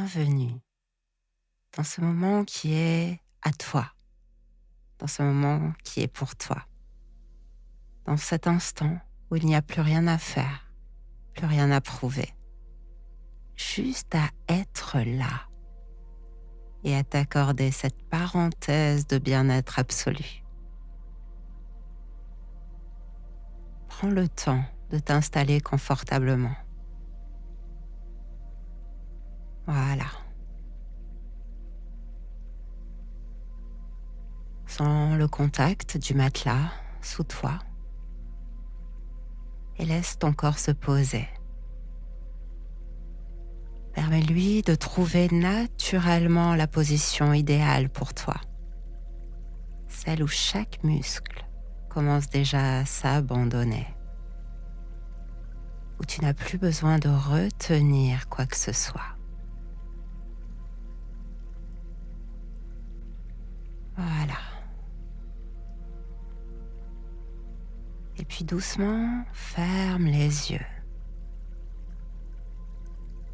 bienvenue dans ce moment qui est à toi, dans ce moment qui est pour toi, dans cet instant où il n'y a plus rien à faire, plus rien à prouver, juste à être là et à t'accorder cette parenthèse de bien-être absolu. Prends le temps de t'installer confortablement. Voilà. Sens le contact du matelas sous toi et laisse ton corps se poser. Permets-lui de trouver naturellement la position idéale pour toi, celle où chaque muscle commence déjà à s'abandonner, où tu n'as plus besoin de retenir quoi que ce soit. Voilà. Et puis doucement, ferme les yeux,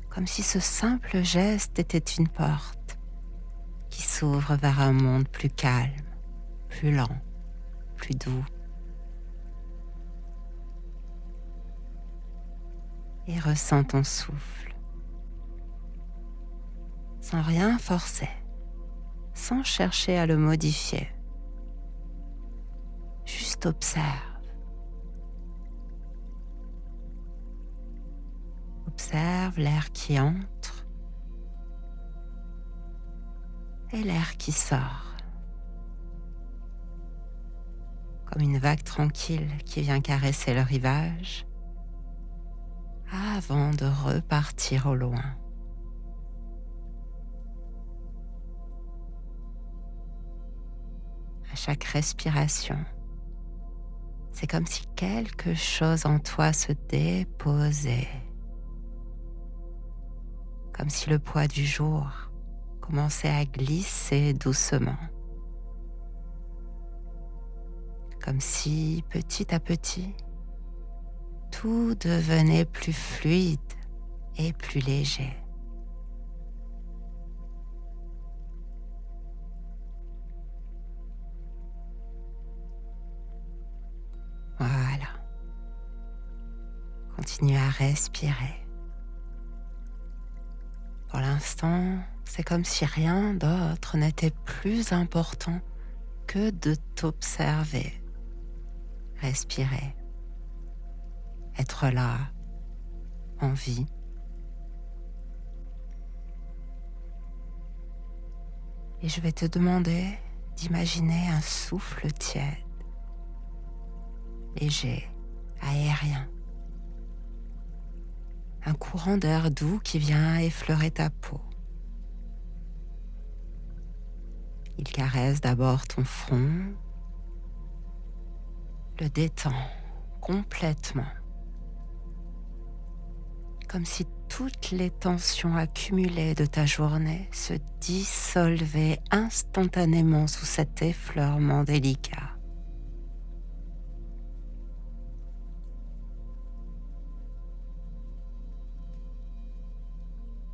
comme si ce simple geste était une porte qui s'ouvre vers un monde plus calme, plus lent, plus doux. Et ressens ton souffle, sans rien forcer, sans chercher à le modifier. Juste observe. Observe l'air qui entre et l'air qui sort, comme une vague tranquille qui vient caresser le rivage avant de repartir au loin. À chaque respiration, c'est comme si quelque chose en toi se déposait, comme si le poids du jour commençait à glisser doucement, comme si petit à petit, tout devenait plus fluide et plus léger. Voilà. Continue à respirer. Pour l'instant, c'est comme si rien d'autre n'était plus important que de t'observer, respirer, être là, en vie. Et je vais te demander d'imaginer un souffle tiède, léger, aérien. Un courant d'air doux qui vient effleurer ta peau. Il caresse d'abord ton front, le détend complètement, comme si toutes les tensions accumulées de ta journée se dissolvaient instantanément sous cet effleurement délicat.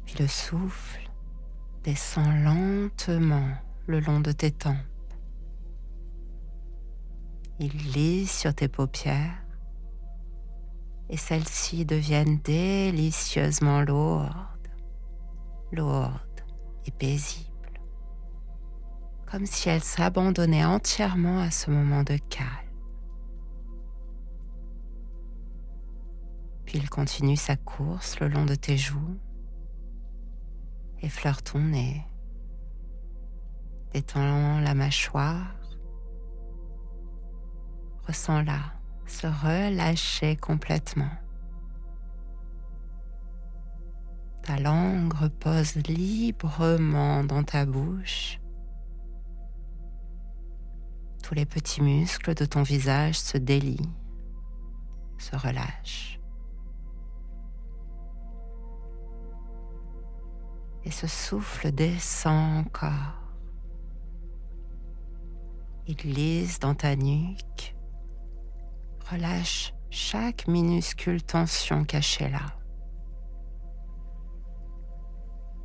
Puis le souffle descend lentement le long de tes tempes. Il glisse sur tes paupières et celles-ci deviennent délicieusement lourdes et paisibles, comme si elles s'abandonnaient entièrement à ce moment de calme. Puis il continue sa course le long de tes joues, effleure ton nez, détend la mâchoire, ressens-la se relâcher complètement. Ta langue repose librement dans ta bouche. Tous les petits muscles de ton visage se délient, se relâchent. Et ce souffle descend encore. Il glisse dans ta nuque, relâche chaque minuscule tension cachée là.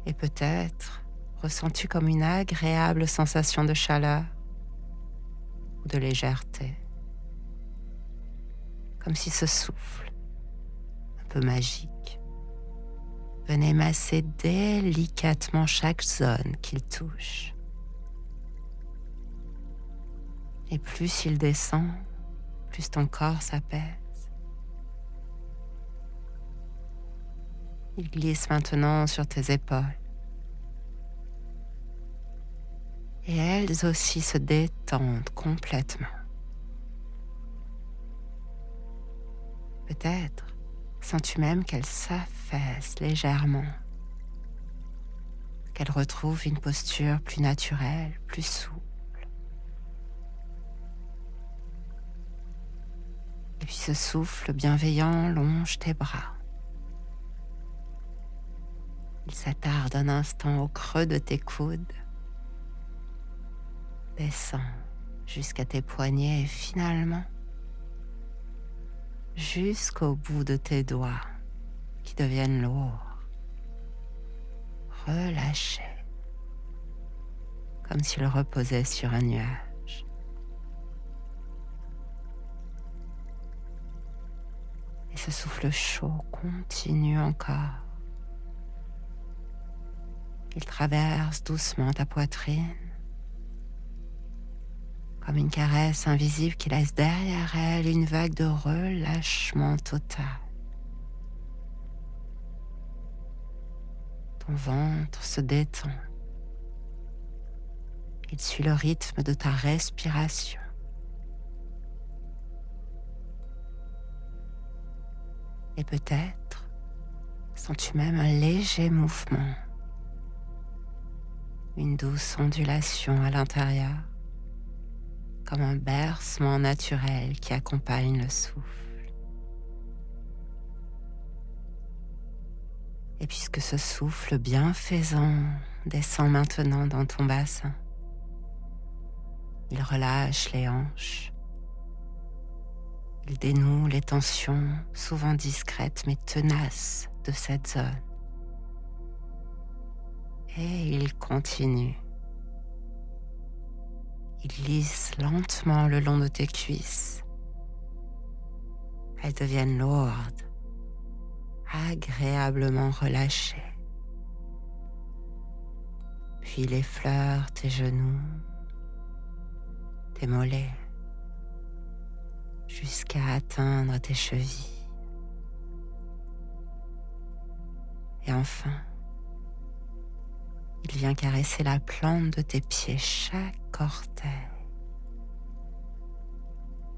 Et peut-être ressens-tu comme une agréable sensation de chaleur ou de légèreté, comme si ce souffle, un peu magique, venait masser délicatement chaque zone qu'il touche. Et plus il descend, plus ton corps s'apaise. Il glisse maintenant sur tes épaules. Et elles aussi se détendent complètement. Peut-être sens-tu même qu'elles s'affaissent légèrement, qu'elles retrouvent une posture plus naturelle, plus souple. Et puis ce souffle bienveillant longe tes bras. Il s'attarde un instant au creux de tes coudes, descend jusqu'à tes poignets et finalement jusqu'au bout de tes doigts qui deviennent lourds, relâchés, comme s'ils reposaient sur un nuage. Et ce souffle chaud continue encore. Il traverse doucement ta poitrine, comme une caresse invisible qui laisse derrière elle une vague de relâchement total. Ton ventre se détend. Il suit le rythme de ta respiration. Et peut-être sens-tu même un léger mouvement, une douce ondulation à l'intérieur, comme un bercement naturel qui accompagne le souffle. Et puisque ce souffle bienfaisant descend maintenant dans ton bassin, il relâche les hanches, il dénoue les tensions souvent discrètes mais tenaces de cette zone. Et il continue. Il glisse lentement le long de tes cuisses. Elles deviennent lourdes, agréablement relâchées. Puis il effleure tes genoux, tes mollets, jusqu'à atteindre tes chevilles. Et enfin, il vient caresser la plante de tes pieds, chaque orteil,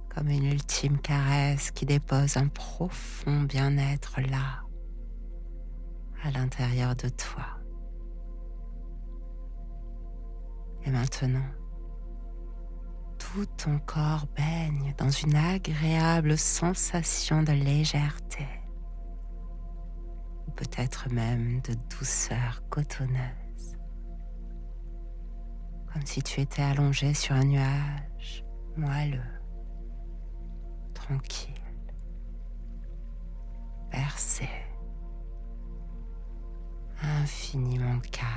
comme une ultime caresse qui dépose un profond bien-être là, à l'intérieur de toi. Et maintenant, tout ton corps baigne dans une agréable sensation de légèreté, ou peut-être même de douceur cotonneuse, comme si tu étais allongé sur un nuage moelleux, tranquille, bercé, infiniment calme.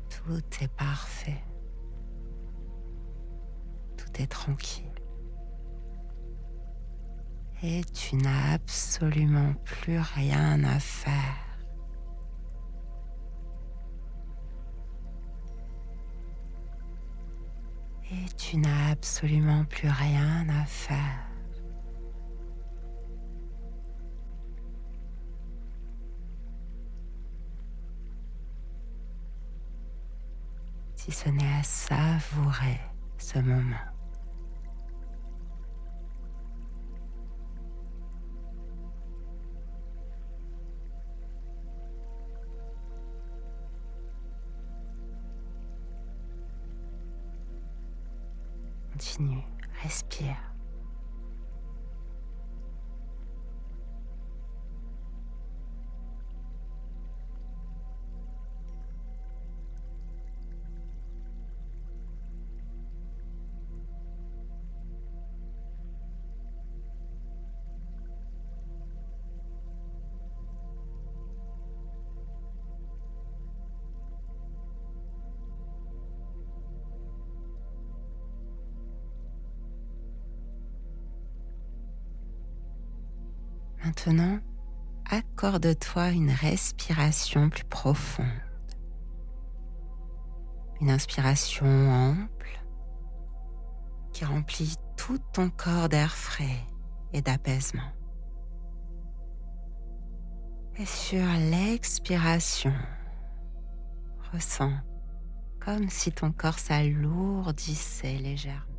Tout est parfait, tout est tranquille. Et tu n'as absolument plus rien à faire. Et tu n'as absolument plus rien à faire. Si ce n'est à savourer ce moment. Continue, respire. Maintenant, accorde-toi une respiration plus profonde. Une inspiration ample qui remplit tout ton corps d'air frais et d'apaisement. Et sur l'expiration, ressens comme si ton corps s'alourdissait légèrement.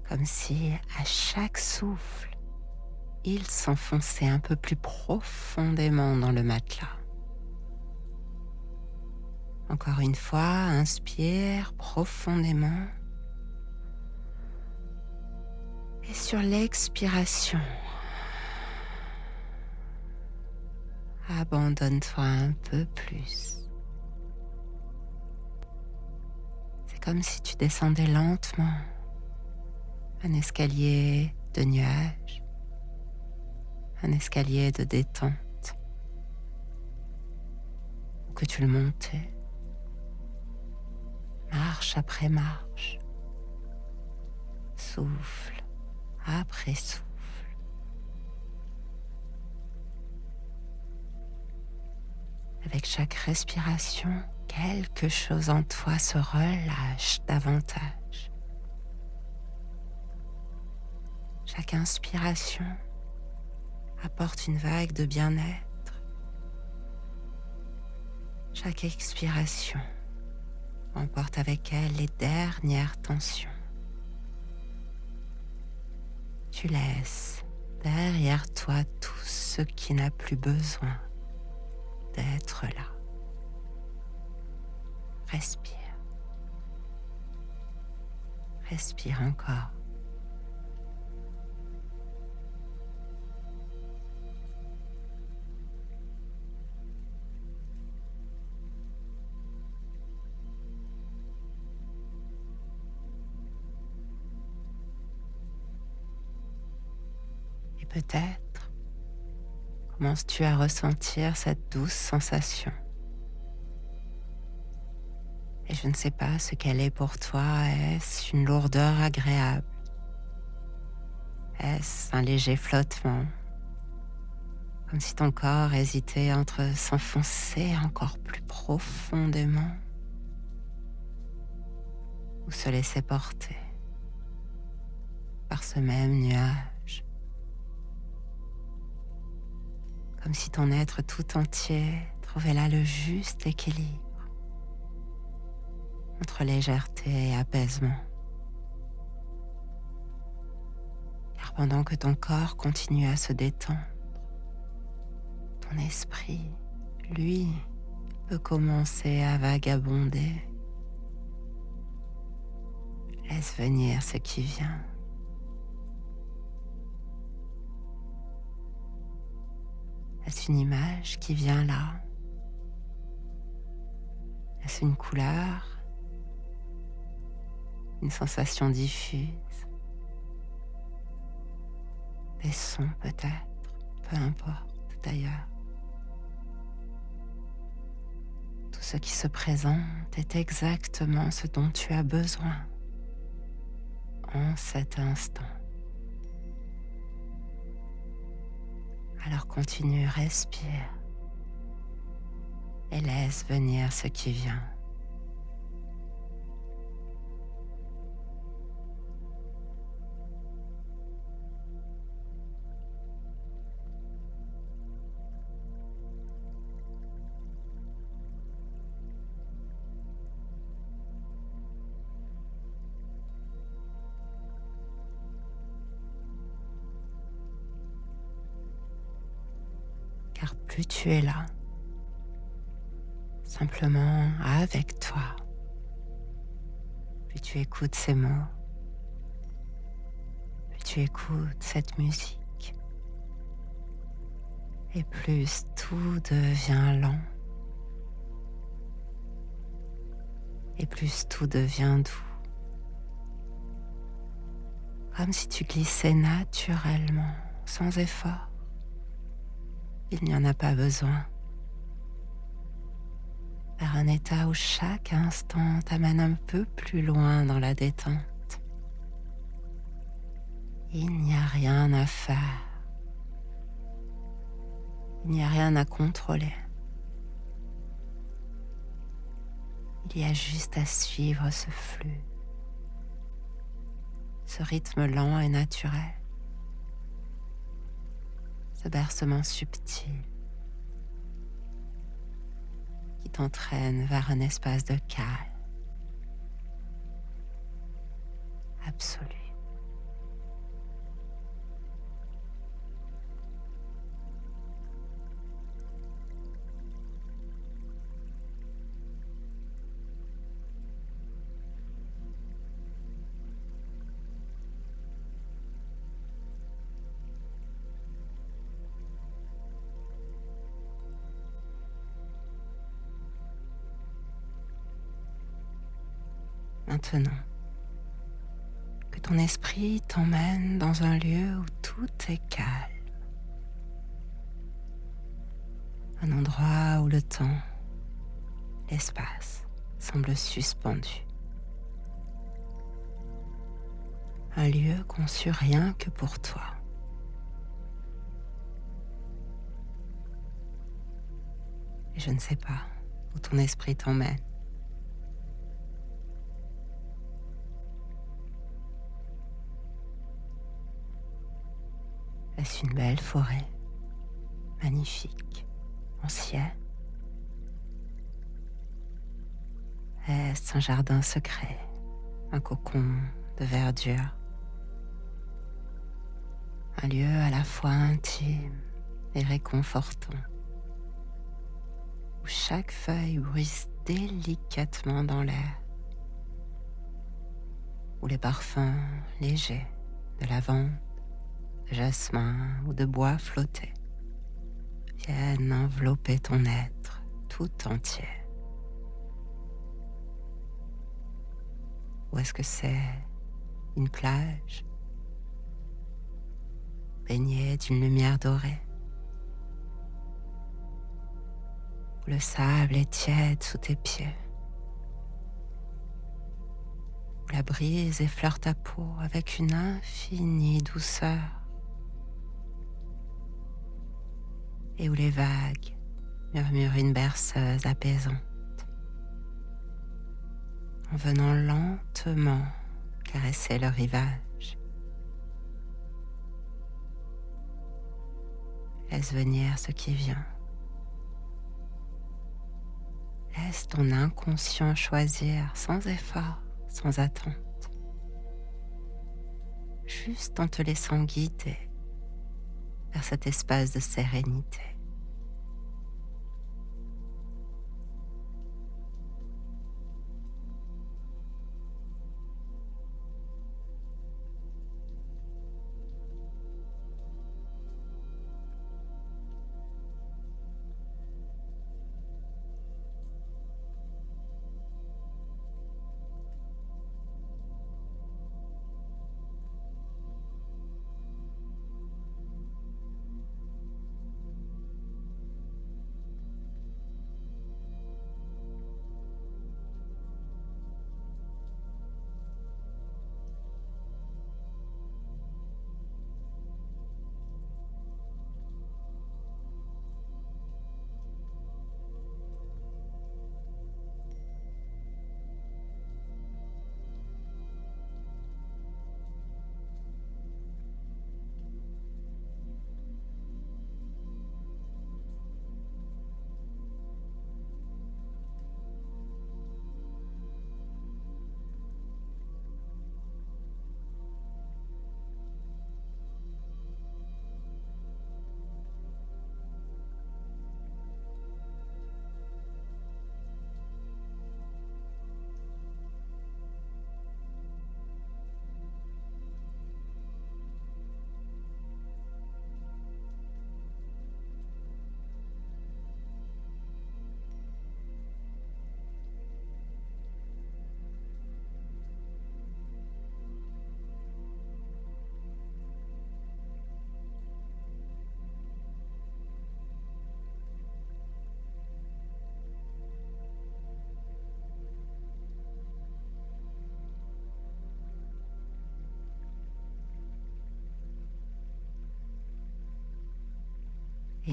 Comme si à chaque souffle, il s'enfonçait un peu plus profondément dans le matelas. Encore une fois, inspire profondément. Et sur l'expiration, abandonne-toi un peu plus. C'est comme si tu descendais lentement un escalier de nuages, un escalier de détente, ou que tu le montais, marche après marche, souffle après souffle. Avec chaque respiration, quelque chose en toi se relâche davantage. Chaque inspiration apporte une vague de bien-être. Chaque expiration emporte avec elle les dernières tensions. Tu laisses derrière toi tout ce qui n'a plus besoin d'être là. Respire. Respire encore. Et peut-être commences-tu à ressentir cette douce sensation. Et je ne sais pas ce qu'elle est pour toi. Est-ce une lourdeur agréable? Est-ce un léger flottement? Comme si ton corps hésitait entre s'enfoncer encore plus profondément ou se laisser porter par ce même nuage. Comme si ton être tout entier trouvait là le juste équilibre entre légèreté et apaisement. Car pendant que ton corps continue à se détendre, ton esprit, lui, peut commencer à vagabonder. Laisse venir ce qui vient. Est-ce une image qui vient là? Est-ce une couleur? Une sensation diffuse? Des sons peut-être? Peu importe d'ailleurs. Tout ce qui se présente est exactement ce dont tu as besoin en cet instant. Alors continue, respire et laisse venir ce qui vient. Car plus tu es là, simplement avec toi, plus tu écoutes ces mots, plus tu écoutes cette musique, et plus tout devient lent, et plus tout devient doux, comme si tu glissais naturellement, sans effort. Il n'y en a pas besoin. Vers un état où chaque instant t'amène un peu plus loin dans la détente. Il n'y a rien à faire. Il n'y a rien à contrôler. Il y a juste à suivre ce flux, ce rythme lent et naturel, ce bercement subtil qui t'entraîne vers un espace de calme absolu. Maintenant, que ton esprit t'emmène dans un lieu où tout est calme. Un endroit où le temps, l'espace semble suspendu. Un lieu conçu rien que pour toi. Et je ne sais pas où ton esprit t'emmène. Est-ce une belle forêt, magnifique, ancienne? Est-ce un jardin secret, un cocon de verdure? Un lieu à la fois intime et réconfortant, où chaque feuille bruisse délicatement dans l'air, où les parfums légers de lavande, de jasmin ou de bois flottés viennent envelopper ton être tout entier. Ou est-ce que c'est une plage baignée d'une lumière dorée, où le sable est tiède sous tes pieds, où la brise effleure ta peau avec une infinie douceur, et où les vagues murmurent une berceuse apaisante, en venant lentement caresser le rivage. Laisse venir ce qui vient. Laisse ton inconscient choisir sans effort, sans attente, juste en te laissant guider vers cet espace de sérénité.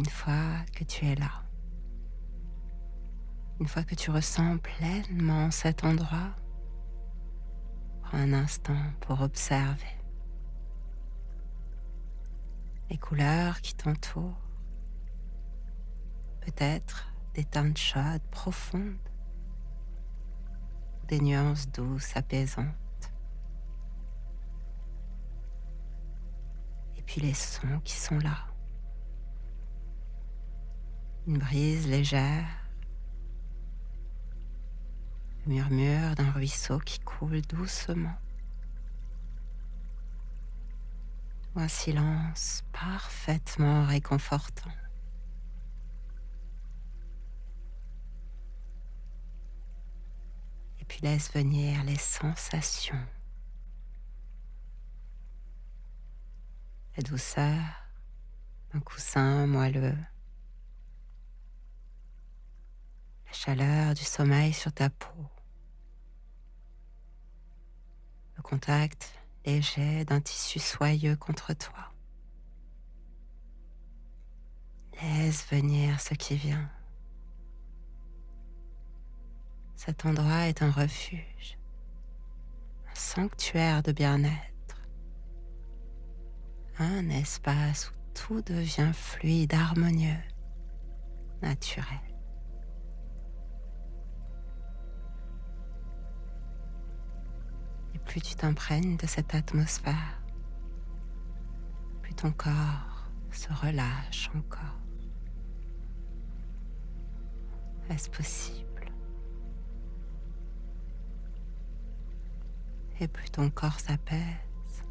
Une fois que tu es là, une fois que tu ressens pleinement cet endroit, prends un instant pour observer les couleurs qui t'entourent, peut-être des teintes chaudes profondes, des nuances douces apaisantes, et puis les sons qui sont là. Une brise légère, le murmure d'un ruisseau qui coule doucement, ou un silence parfaitement réconfortant. Et puis laisse venir les sensations, la douceur d'un coussin moelleux, la chaleur du sommeil sur ta peau, le contact léger d'un tissu soyeux contre toi. Laisse venir ce qui vient. Cet endroit est un refuge, un sanctuaire de bien-être, un espace où tout devient fluide, harmonieux, naturel. Et plus tu t'imprègnes de cette atmosphère, plus ton corps se relâche encore. Est-ce possible? Et plus ton corps s'apaise,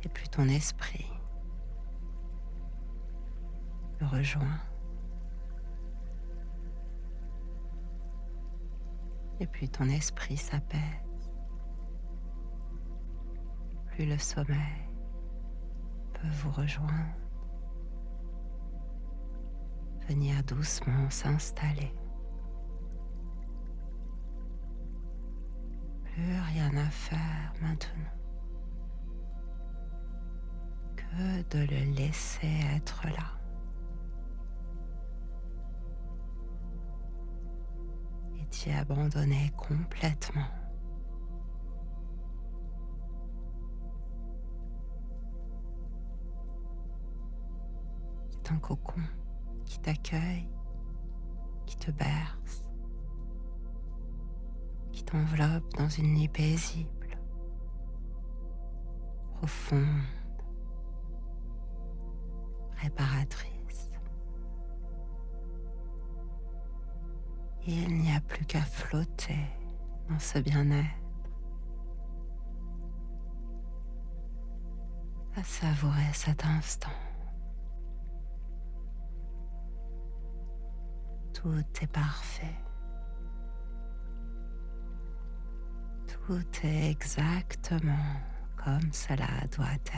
et plus ton esprit le rejoint. Et plus ton esprit s'apaise, plus le sommeil peut vous rejoindre, venir doucement s'installer. Plus rien à faire maintenant que de le laisser être là. Et t'y abandonner complètement. C'est un cocon qui t'accueille, qui te berce, qui t'enveloppe dans une nuit paisible, profonde, réparatrice. Et il n'y a plus qu'à flotter dans ce bien-être, à savourer cet instant. Tout est parfait. Tout est exactement comme cela doit être.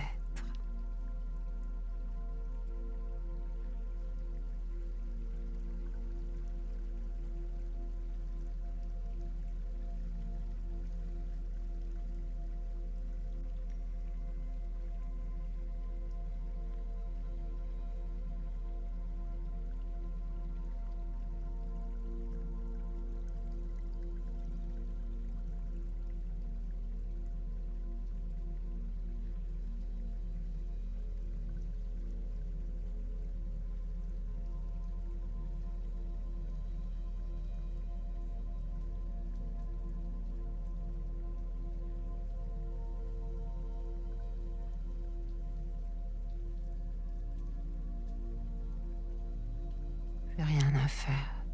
Plus rien à faire,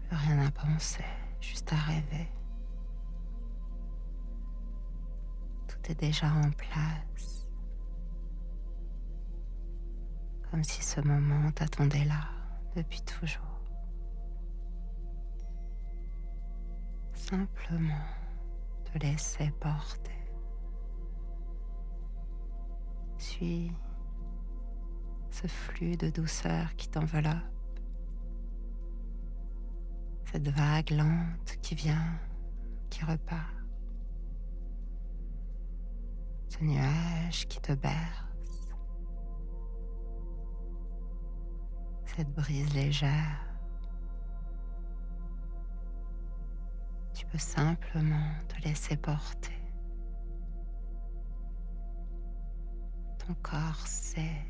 plus rien à penser, juste à rêver. Tout est déjà en place, comme si ce moment t'attendait là depuis toujours. Simplement te laisser porter. Suis ce flux de douceur qui t'enveloppe, cette vague lente qui vient, qui repart. ce nuage qui te berce, cette brise légère. Tu peux simplement te laisser porter. Ton corps sait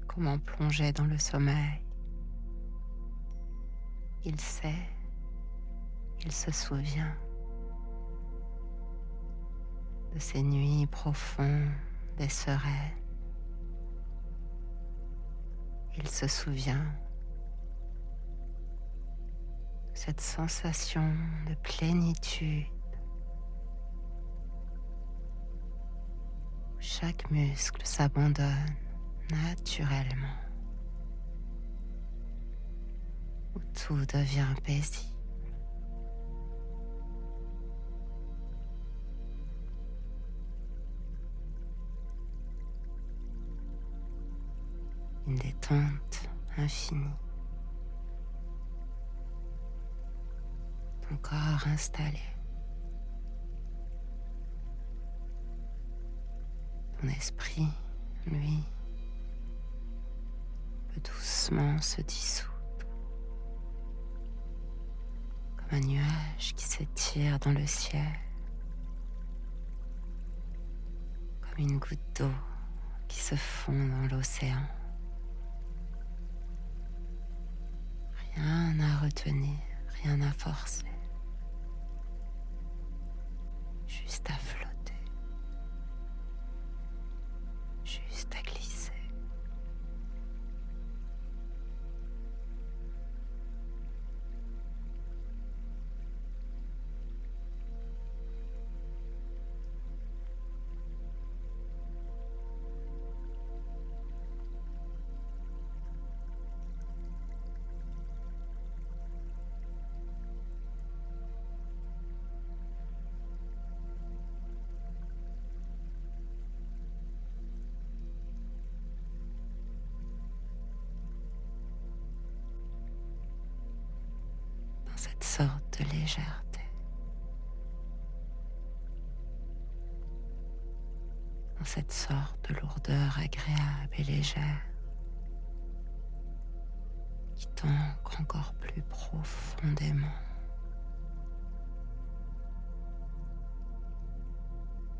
comment plonger dans le sommeil. Il sait, il se souvient de ces nuits profondes et sereines. Il se souvient de cette sensation de plénitude où chaque muscle s'abandonne naturellement, où tout devient paisible. Une détente infinie. Ton corps installé. Ton esprit, lui, peut doucement se dissoudre. Comme un nuage qui s'étire dans le ciel. Comme une goutte d'eau qui se fond dans l'océan. Rien à retenir, rien à forcer. Juste à flotter. Juste à glisser. Dans cette sorte de légèreté. Dans cette sorte de lourdeur agréable et légère qui t'ancre encore plus profondément.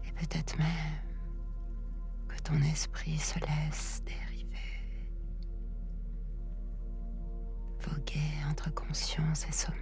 Et peut-être même que ton esprit se laisse dériver, voguer entre conscience et sommeil.